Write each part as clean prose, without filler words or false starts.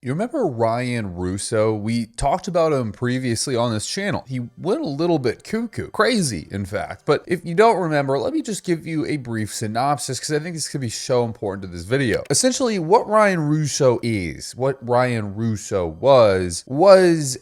You remember Ryan Russo? We talked about him previously on this channel. He went a little bit cuckoo, crazy in fact. But if you don't remember, let me just give you a brief synopsis because I think this could be so important to this video. Essentially, what Ryan Russo is, what Ryan Russo was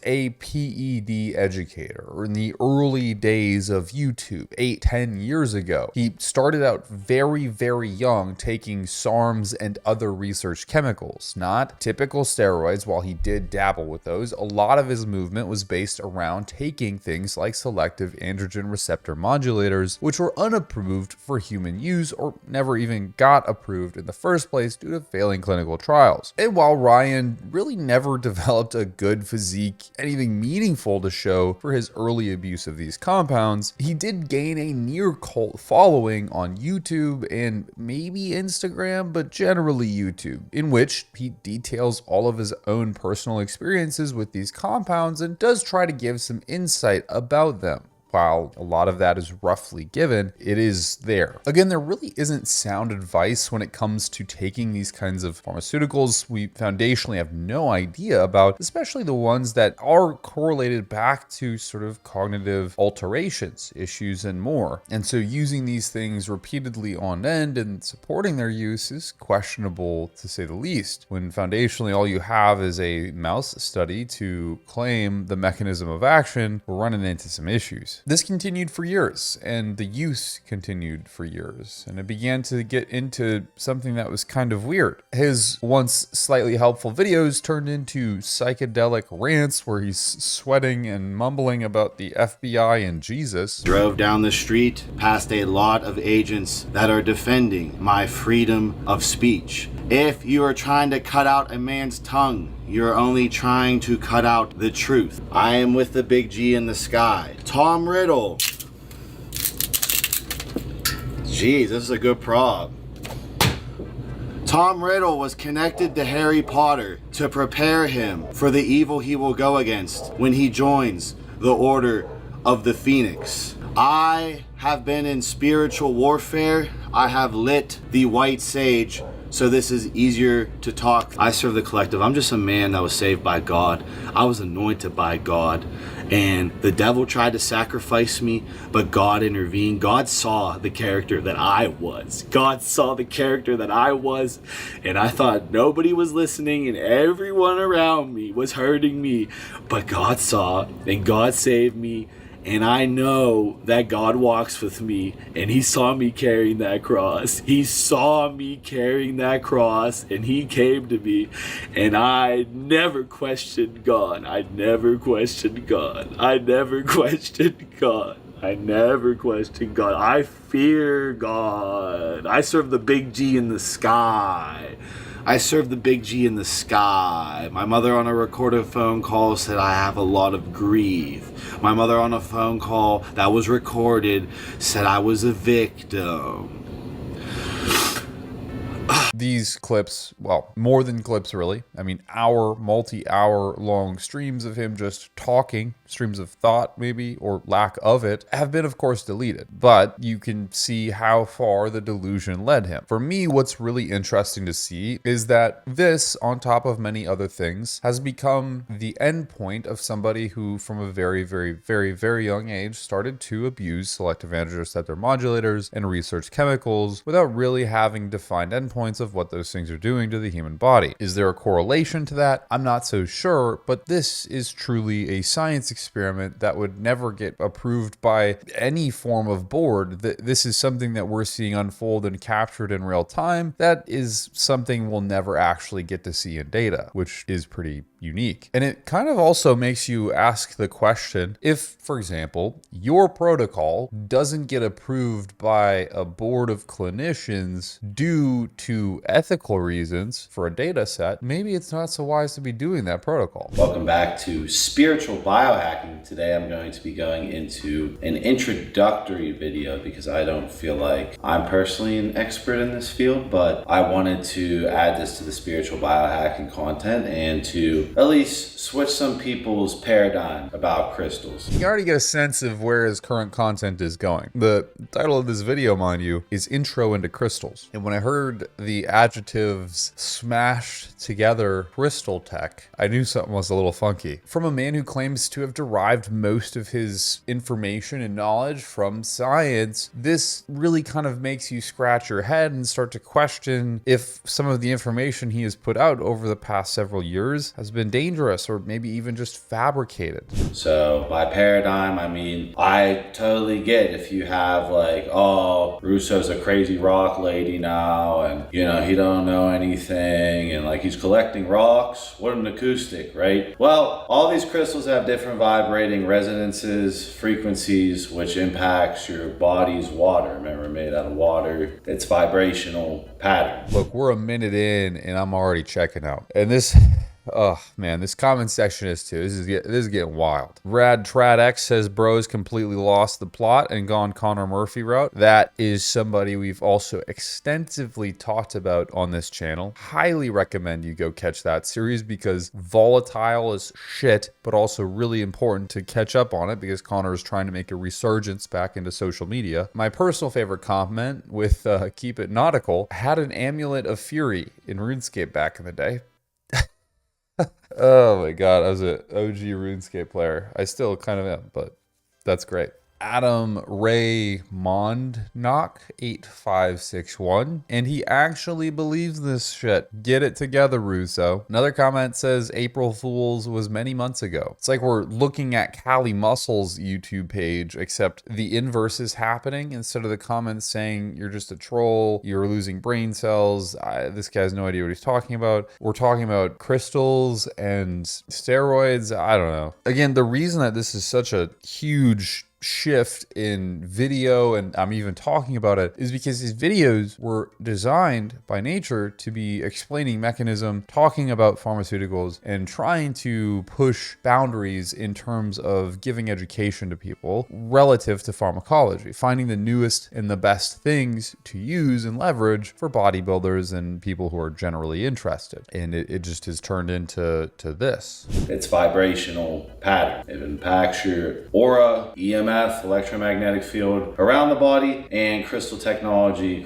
a PED educator in the early days of YouTube, 8-10 years ago. He started out very, very young taking SARMs and other research chemicals, not typical steroids. While he did dabble with those, a lot of his movement was based around taking things like selective androgen receptor modulators, which were unapproved for human use or never even got approved in the first place due to failing clinical trials. And while Ryan really never developed a good physique, anything meaningful to show for his early abuse of these compounds, he did gain a near cult following on YouTube and maybe Instagram, but generally YouTube, in which he details all of his own personal experiences with these compounds and does try to give some insight about them. While a lot of that is roughly given, it is there. Again, there really isn't sound advice when it comes to taking these kinds of pharmaceuticals we foundationally have no idea about, especially the ones that are correlated back to sort of cognitive alterations, issues, and more. And so using these things repeatedly on end and supporting their use is questionable to say the least, when foundationally all you have is a mouse study to claim the mechanism of action. We're running into some issues. This continued for years, and the use continued for years, and it began to get into something that was kind of weird. His once slightly helpful videos turned into psychedelic rants where he's sweating and mumbling about the FBI and Jesus. Drove down the street past a lot of agents that are defending my freedom of speech. If you are trying to cut out a man's tongue, you're only trying to cut out the truth. I am with the big G in the sky. Tom Riddle. Jeez, this is a good prop. Tom Riddle was connected to Harry Potter to prepare him for the evil he will go against when he joins the Order of the Phoenix. I have been in spiritual warfare. I have lit the white sage, so this is easier to talk. I serve the collective. I'm just a man that was saved by God. I was anointed by God, and the devil tried to sacrifice me, but God intervened. God saw the character that I was. God saw the character that I was, and I thought nobody was listening and everyone around me was hurting me, but God saw and God saved me. And I know that God walks with me, and he saw me carrying that cross. He saw me carrying that cross, and he came to me, and I never questioned God. I never questioned God. I never questioned God. I never questioned God. I fear God. I serve the big G in the sky. I serve the big G in the sky. My mother on a recorded phone call said I have a lot of grief. My mother on a phone call that was recorded said I was a victim. These clips, well, more than clips really, I mean multi-hour long streams of him just talking, streams of thought maybe, or lack of it, have been of course deleted. But you can see how far the delusion led him. For me, what's really interesting to see is that this, on top of many other things, has become the end point of somebody who from a very, very, very, very young age started to abuse selective androgen receptor modulators and research chemicals without really having defined endpoints of what those things are doing to the human body. Is there a correlation to that? I'm not so sure, but this is truly a science experiment that would never get approved by any form of board. This is something that we're seeing unfold and captured in real time. That is something we'll never actually get to see in data, which is pretty unique. And it kind of also makes you ask the question, if, for example, your protocol doesn't get approved by a board of clinicians due to ethical reasons for a data set, maybe it's not so wise to be doing that protocol. Welcome back to Spiritual Biohacking. Today I'm going to be going into an introductory video because I don't feel like I'm personally an expert in this field, but I wanted to add this to the spiritual biohacking content and to at least switch some people's paradigm about crystals. You already get a sense of where his current content is going. The title of this video, mind you, is Intro into Crystals. And when I heard the adjectives smashed together crystal tech, I knew something was a little funky. From a man who claims to have derived most of his information and knowledge from science, this really kind of makes you scratch your head and start to question if some of the information he has put out over the past several years has been dangerous or maybe even just fabricated. So by paradigm, I mean, I totally get if you have like, oh, Russo's a crazy rock lady now, and you know, he don't know anything, and like he's collecting rocks. What an acoustic, right? Well, all these crystals have different vibrating resonances, frequencies, which impacts your body's water. Remember, made out of water. It's vibrational pattern. Look, we're a minute in and I'm already checking out. And this, oh man, this comment section is too. This is getting wild. Rad Trad X says bro's completely lost the plot and gone Connor Murphy route. That is somebody we've also extensively talked about on this channel. Highly recommend you go catch that series because volatile as shit, but also really important to catch up on it because Connor is trying to make a resurgence back into social media. My personal favorite comment with Keep It Nautical had an amulet of fury in RuneScape back in the day. Oh my god, I was an OG RuneScape player. I still kind of am, but that's great. Adam Ray Mondnock 8561, and he actually believes this shit. Get it together, Russo. Another comment says April Fools was many months ago. It's like we're looking at Cali Muscle's YouTube page, except the inverse is happening. Instead of the comments saying you're just a troll, you're losing brain cells, this guy has no idea what he's talking about. We're talking about crystals and steroids. I don't know. Again, the reason that this is such a huge shift in video, and I'm even talking about it, is because his videos were designed by nature to be explaining mechanism, talking about pharmaceuticals, and trying to push boundaries in terms of giving education to people relative to pharmacology, finding the newest and the best things to use and leverage for bodybuilders and people who are generally interested. And it just has turned into this. It's vibrational pattern. It impacts your aura, EMF, electromagnetic field around the body, and crystal technology.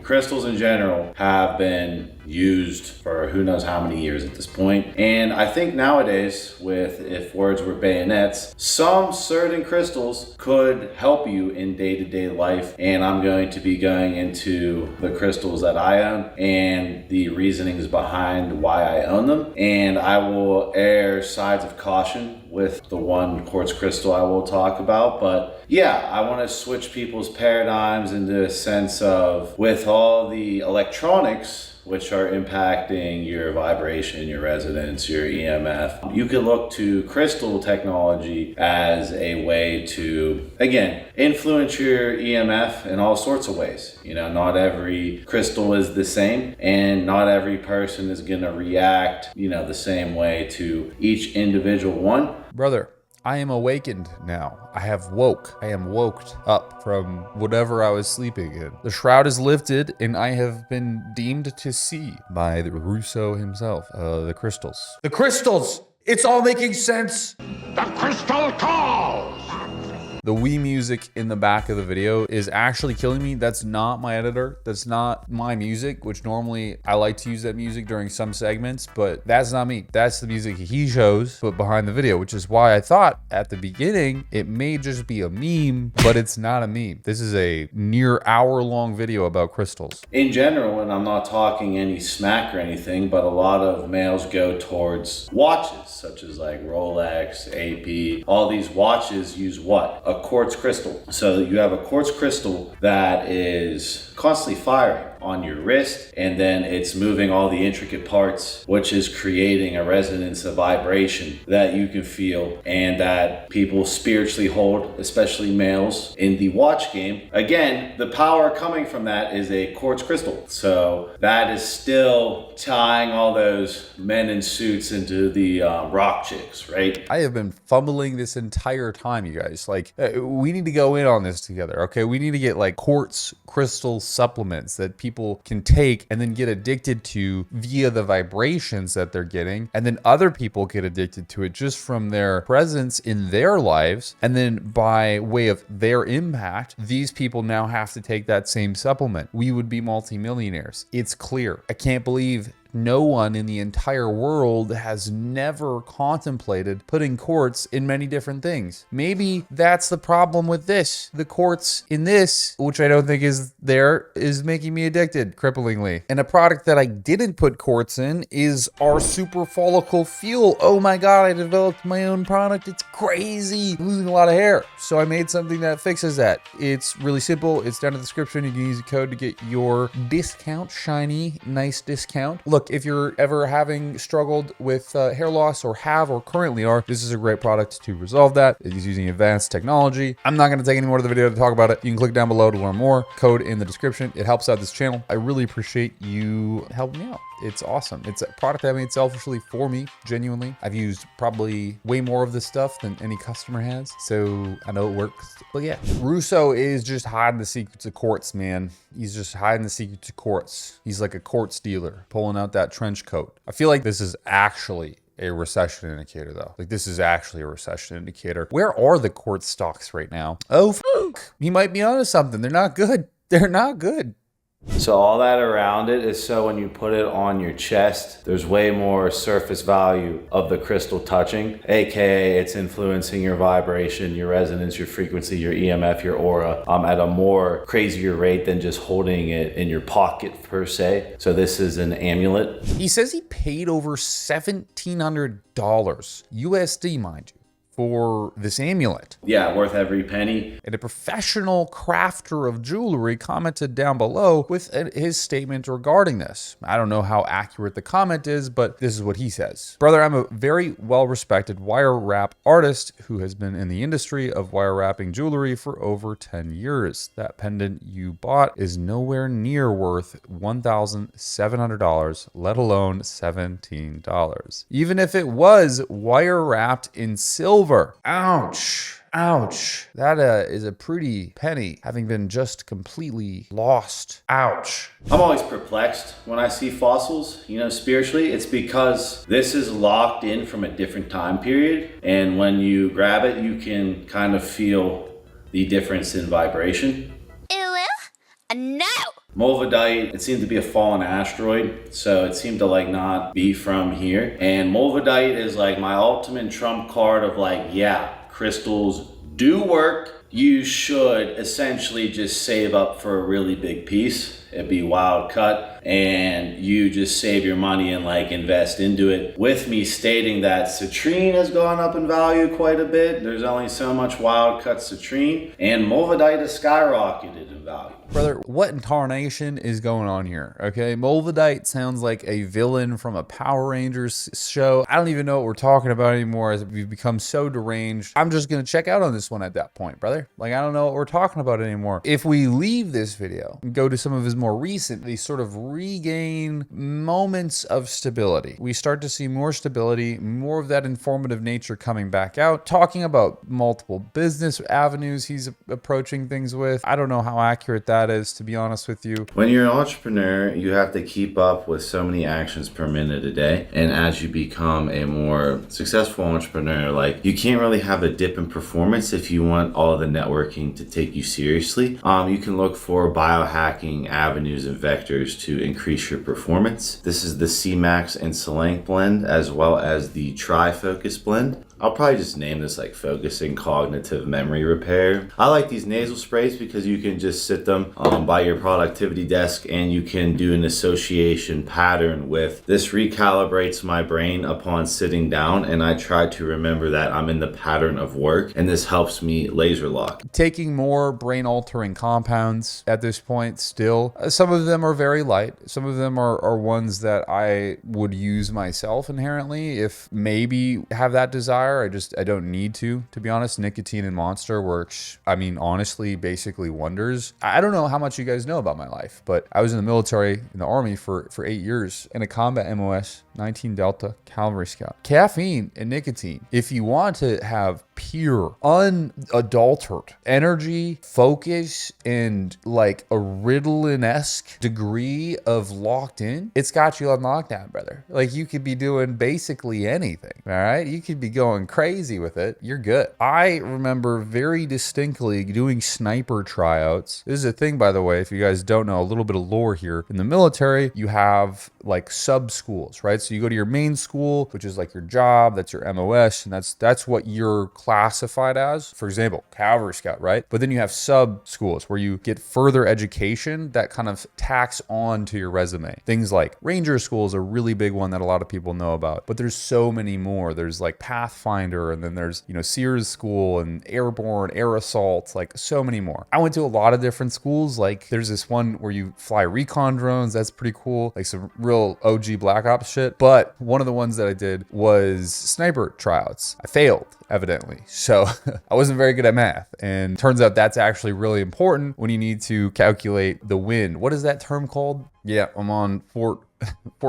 Crystals in general have been used for who knows how many years at this point. And I think nowadays, with if words were bayonets, some certain crystals could help you in day-to-day life. And I'm going to be going into the crystals that I own and the reasonings behind why I own them. And I will err sides of caution with the one quartz crystal I will talk about. But yeah, I want to switch people's paradigms into a sense of, with all the electronics which are impacting your vibration, your resonance, your EMF, you could look to crystal technology as a way to, again, influence your EMF in all sorts of ways. You know, not every crystal is the same, and not every person is going to react, you know, the same way to each individual one. Brother, I am awakened now. I have woke. I am woked up from whatever I was sleeping in. The shroud is lifted and I have been deemed to see by the Russo himself. The crystals. The crystals! It's all making sense! The crystal calls! The Wii music in the back of the video is actually killing me. That's not my editor. That's not my music, which normally I like to use that music during some segments, but that's not me. That's the music he chose put behind the video, which is why I thought at the beginning it may just be a meme, but it's not a meme. This is a near hour-long video about crystals. In general, and I'm not talking any smack or anything, but a lot of males go towards watches, such as like Rolex, AP. All these watches use what? A quartz crystal. So you have a quartz crystal that is constantly firing on your wrist, and then it's moving all the intricate parts, which is creating a resonance, a vibration that you can feel and that people spiritually hold, especially males in the watch game. Again, the power coming from that is a quartz crystal. So that is still tying all those men in suits into the rock chicks, right? I have been fumbling this entire time, you guys. Like, we need to go in on this together, okay? We need to get like quartz crystal supplements that people can take and then get addicted to via the vibrations that they're getting. And then other people get addicted to it just from their presence in their lives. And then by way of their impact, these people now have to take that same supplement. We would be multimillionaires. It's clear. I can't believe no one in the entire world has never contemplated putting quartz in many different things. Maybe that's the problem with this. The quartz in this, which I don't think is there, is making me addicted cripplingly. And a product that I didn't put quartz in is our Super Follicle Fuel. Oh my God, I developed my own product. It's crazy. I'm losing a lot of hair. So I made something that fixes that. It's really simple. It's down in the description. You can use a code to get your discount, shiny, nice discount. Look, if you're ever having struggled with hair loss or have or currently are, this is a great product to resolve that. It is using advanced technology. I'm not going to take any more of the video to talk about it. You can click down below to learn more. Code in the description. It helps out this channel. I really appreciate you helping me out. It's awesome. It's a product I made selfishly for me, genuinely. I've used probably way more of this stuff than any customer has, so I know it works. But yeah, Russo is just hiding the secrets of quartz, man. He's just hiding the secrets of quartz. He's like a quartz dealer, pulling out that trench coat. I feel like this is actually a recession indicator though. Like this is actually a recession indicator. Where are the quartz stocks right now? Oh, he might be onto something. They're not good. They're not good. So all that around it is so when you put it on your chest, there's way more surface value of the crystal touching, aka it's influencing your vibration, your resonance, your frequency, your EMF, your aura at a more crazier rate than just holding it in your pocket per se. So this is an amulet. He says he paid over $1,700 USD, mind you, for this amulet. Yeah, worth every penny. And a professional crafter of jewelry commented down below with his statement regarding this. I don't know how accurate the comment is, but this is what he says. Brother, I'm a very well-respected wire wrap artist who has been in the industry of wire wrapping jewelry for over 10 years. That pendant you bought is nowhere near worth $1,700, let alone $17. Even if it was wire wrapped in silver. Ouch. Ouch. That is a pretty penny, having been just completely lost. Ouch. I'm always perplexed when I see fossils, you know, spiritually. It's because this is locked in from a different time period. And when you grab it, you can kind of feel the difference in vibration. No. Mulvidite, it seemed to be a fallen asteroid, so it seemed to like not be from here. And Mulvidite is like my ultimate trump card of like, yeah, crystals do work. You should essentially just save up for a really big piece. It'd be wild cut, and you just save your money and like invest into it. With me stating that citrine has gone up in value quite a bit. There's only so much wild cut citrine, and Mulvidite has skyrocketed in value. Brother, what in tarnation is going on here? Okay, Mulvidite sounds like a villain from a Power Rangers show. I don't even know what we're talking about anymore as we've become so deranged. I'm just gonna check out on this one at that point, brother. Like, I don't know what we're talking about anymore. If we leave this video and go to some of his more recent, they sort of regain moments of stability. We start to see more stability, more of that informative nature coming back out, talking about multiple business avenues he's approaching things with. I don't know how accurate that is, to be honest with you. When you're an entrepreneur, you have to keep up with so many actions per minute a day. And as you become a more successful entrepreneur, like, you can't really have a dip in performance if you want all the networking to take you seriously. You can look for biohacking avenues and vectors to increase your performance. This is the C-Max and Selenk blend, as well as the Tri-Focus blend. I'll probably just name this like Focusing Cognitive Memory Repair. I like these nasal sprays because you can just sit them by your productivity desk and you can do an association pattern with. This recalibrates my brain upon sitting down, and I try to remember that I'm in the pattern of work, and this helps me laser lock. Taking more brain altering compounds at this point still. Some of them are very light. Some of them are ones that I would use myself inherently if maybe have that desire. I don't need to be honest. Nicotine and Monster works, I mean, honestly, basically wonders. I don't know how much you guys know about my life, but I was in the military, in the Army for 8 years in a combat MOS. 19 Delta, Cavalry Scout. Caffeine and nicotine, if you want to have pure, unadulterated energy, focus, and like a Ritalin-esque degree of locked in, it's got you on lockdown, brother. Like you could be doing basically anything, all right? You could be going crazy with it. You're good. I remember very distinctly doing sniper tryouts. This is a thing, by the way, if you guys don't know, a little bit of lore here. In the military, you have like sub schools, right? So you go to your main school, which is like your job, that's your MOS, and that's what you're classified as. For example, Cavalry Scout, right? But then you have sub schools where you get further education that kind of tacks on to your resume. Things like Ranger School is a really big one that a lot of people know about, but there's so many more. There's like Pathfinder, and then there's, Sears School and Airborne, Air Assault, like so many more. I went to a lot of different schools. Like there's this one where you fly recon drones. That's pretty cool. Like some real OG Black Ops shit. But one of the ones that I did was sniper tryouts. I failed, evidently. So I wasn't very good at math. And turns out that's actually really important when you need to calculate the wind. What is that term called? Yeah, I'm on Fort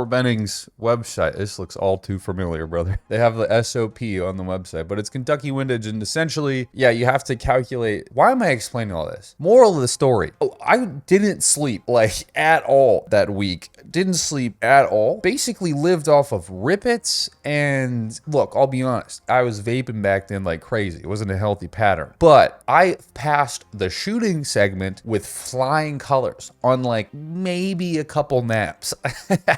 Benning's website. This looks all too familiar, brother. They have the SOP on the website, but it's Kentucky windage, and essentially, yeah, you have to calculate. Why am I explaining all this? Moral of the story. Oh, I didn't sleep like at all that week. Didn't sleep at all. Basically lived off of Rippets, and look, I'll be honest, I was vaping back then like crazy. It wasn't a healthy pattern, but I passed the shooting segment with flying colors on like maybe a couple naps.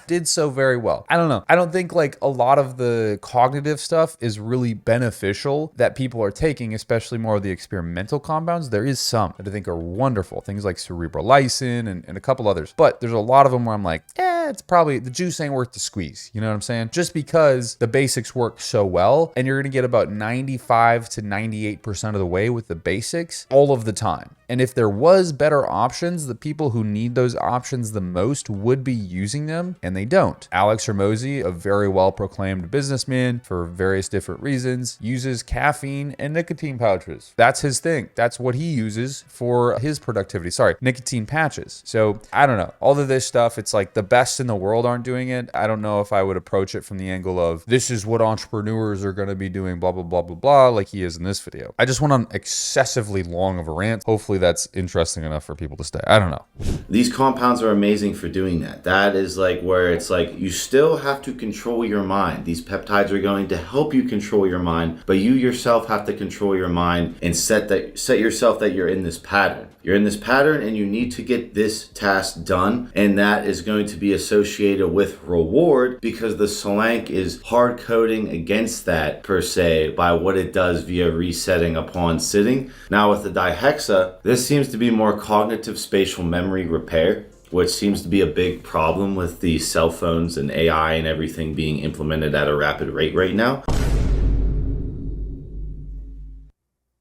Did so very well. I don't know. I don't think like a lot of the cognitive stuff is really beneficial that people are taking, especially more of the experimental compounds. There is some that I think are wonderful. Things like cerebral lysin and a couple others. But there's a lot of them where I'm like, it's probably, the juice ain't worth the squeeze. You know what I'm saying? Just because the basics work so well, and you're going to get about 95 to 98% of the way with the basics all of the time. And if there was better options, the people who need those options the most would be using them, and they don't. Alex Hormozy, a very well-proclaimed businessman for various different reasons, uses caffeine and nicotine pouches. That's his thing. That's what he uses for his productivity. Sorry, nicotine patches. So I don't know. All of this stuff, it's like the best in the world aren't doing it. I don't know if I would approach it from the angle of this is what entrepreneurs are going to be doing, blah, blah, blah, blah, blah, like he is in this video. I just went on excessively long of a rant. Hopefully that's interesting enough for people to stay. I don't know. These compounds are amazing for doing that. That is like where it's like you still have to control your mind. These peptides are going to help you control your mind, but you yourself have to control your mind and set yourself that you're in this pattern. You're in this pattern and you need to get this task done, and that is going to be associated with reward because the Slank is hard coding against that per se by what it does via resetting upon sitting. Now with the dihexa, this seems to be more cognitive spatial memory repair, which seems to be a big problem with the cell phones and AI and everything being implemented at a rapid rate right now.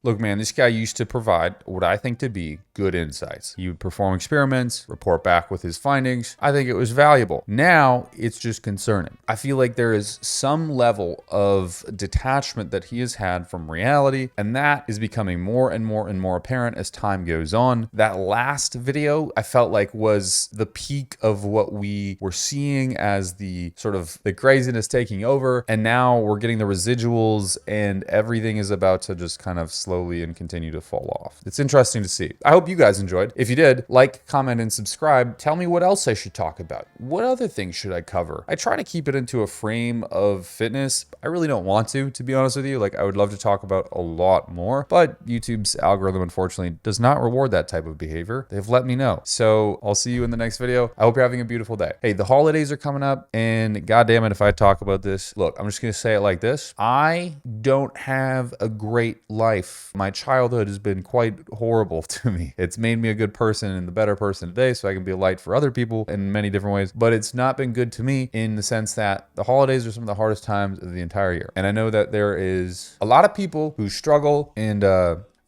Look, man, this guy used to provide what I think to be good insights. He would perform experiments, report back with his findings. I think it was valuable. Now it's just concerning. I feel like there is some level of detachment that he has had from reality, and that is becoming more and more and more apparent as time goes on. That last video I felt like was the peak of what we were seeing as the sort of the craziness taking over, and now we're getting the residuals and everything is about to just kind of slowly and continue to fall off. It's interesting to see. I hope you guys enjoyed. If you did, like, comment, and subscribe. Tell me what else I should talk about. What other things should I cover? I try to keep it into a frame of fitness. I really don't want to be honest with you. Like, I would love to talk about a lot more, but YouTube's algorithm, unfortunately, does not reward that type of behavior. They've let me know. So I'll see you in the next video. I hope you're having a beautiful day. Hey, the holidays are coming up, and goddamn it, if I talk about this, look, I'm just gonna say it like this. I don't have a great life. My childhood has been quite horrible to me. It's made me a good person and the better person today, so I can be a light for other people in many different ways, but it's not been good to me in the sense that the holidays are some of the hardest times of the entire year. And I know that there is a lot of people who struggle, and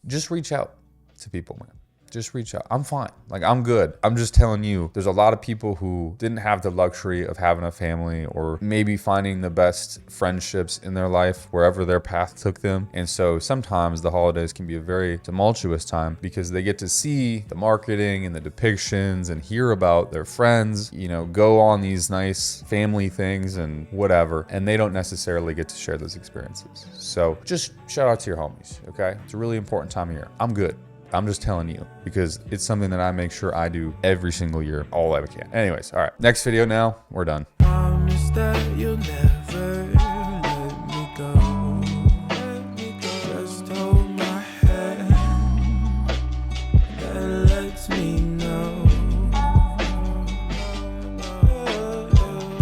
just reach out to people, man. just reach out. I'm fine. Like, I'm good. I'm just telling you, there's a lot of people who didn't have the luxury of having a family or maybe finding the best friendships in their life wherever their path took them. And so sometimes the holidays can be a very tumultuous time because they get to see the marketing and the depictions and hear about their friends, you know, go on these nice family things and whatever, and they don't necessarily get to share those experiences. So just shout out to your homies, okay? It's a really important time of year. I'm good. I'm just telling you because it's something that I make sure I do every single year, all I can. Anyways, all right, next video now, we're done. Promise that you'll never